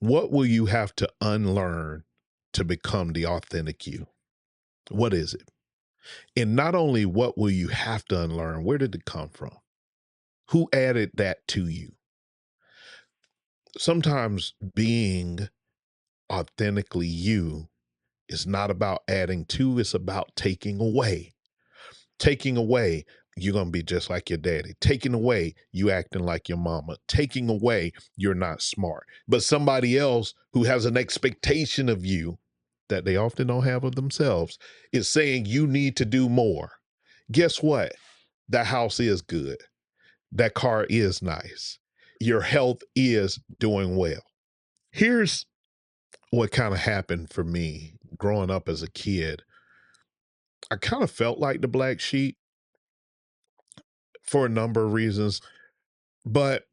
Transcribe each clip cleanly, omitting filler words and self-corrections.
What will you have to unlearn to become the authentic you? What is it? And not only what will you have to unlearn, where did it come from? Who added that to you? Sometimes being authentically you is not about adding to, it's about taking away. Taking away, you're going to be just like your daddy. Taking away, you acting like your mama. Taking away, you're not smart. But somebody else who has an expectation of you that they often don't have of themselves is saying you need to do more. Guess what? That house is good. That car is nice. Your health is doing well. Here's what kind of happened for me growing up as a kid. I kind of felt like the black sheep for a number of reasons, but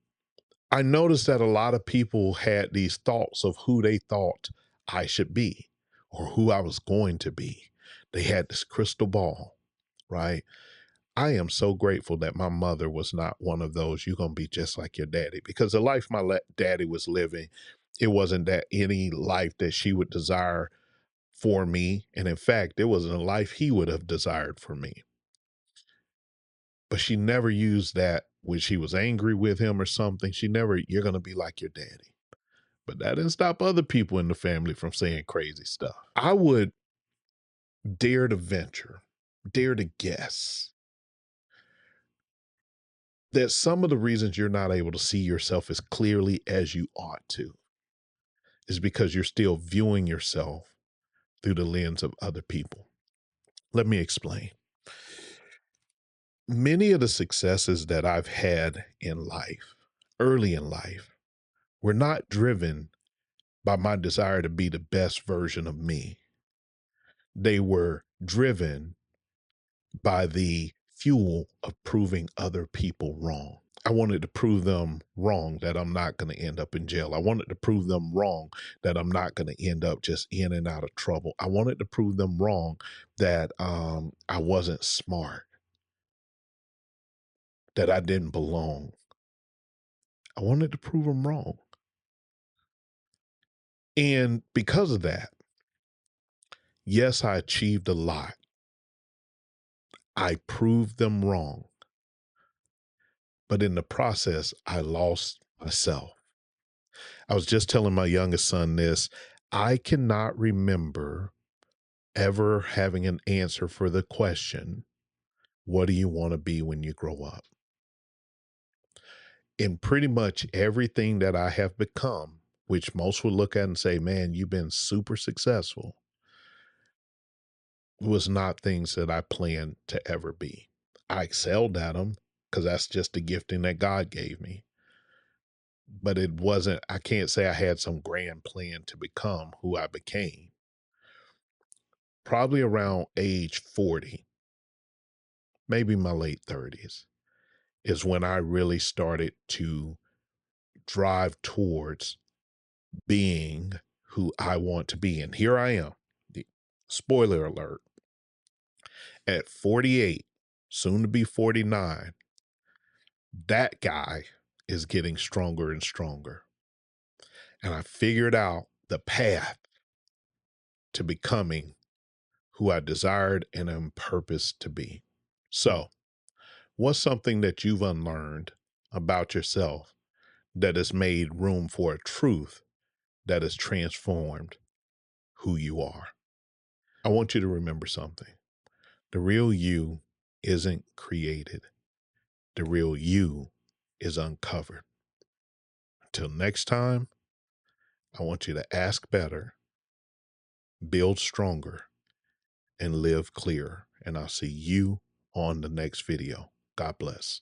I noticed that a lot of people had these thoughts of who they thought I should be or who I was going to be. They had this crystal ball, right? I am so grateful that my mother was not one of those, you're going to be just like your daddy, because the life my daddy was living, it wasn't that any life that she would desire for me. And in fact, it wasn't a life he would have desired for me. But she never used that when she was angry with him or something. She never, you're going to be like your daddy. But that didn't stop other people in the family from saying crazy stuff. I would dare to venture, dare to guess that some of the reasons you're not able to see yourself as clearly as you ought to is because you're still viewing yourself through the lens of other people. Let me explain. Many of the successes that I've had in life, early in life, were not driven by my desire to be the best version of me. They were driven by the fuel of proving other people wrong. I wanted to prove them wrong that I'm not going to end up in jail. I wanted to prove them wrong that I'm not going to end up just in and out of trouble. I wanted to prove them wrong that I wasn't smart, that I didn't belong. I wanted to prove them wrong. And because of that, yes, I achieved a lot. I proved them wrong. But in the process, I lost myself. I was just telling my youngest son this. I cannot remember ever having an answer for the question, what do you want to be when you grow up? In pretty much everything that I have become, which most would look at and say, man, you've been super successful, was not things that I planned to ever be. I excelled at them because that's just the gifting that God gave me. But it wasn't, I can't say I had some grand plan to become who I became. Probably around age 40, maybe my late 30s, is when I really started to drive towards being who I want to be. And here I am. Spoiler alert. At 48, soon to be 49, that guy is getting stronger and stronger. And I figured out the path to becoming who I desired and am purposed to be. So, what's something that you've unlearned about yourself that has made room for a truth that has transformed who you are? I want you to remember something. The real you isn't created. The real you is uncovered. Until next time, I want you to ask better, build stronger, and live clearer. And I'll see you on the next video. God bless.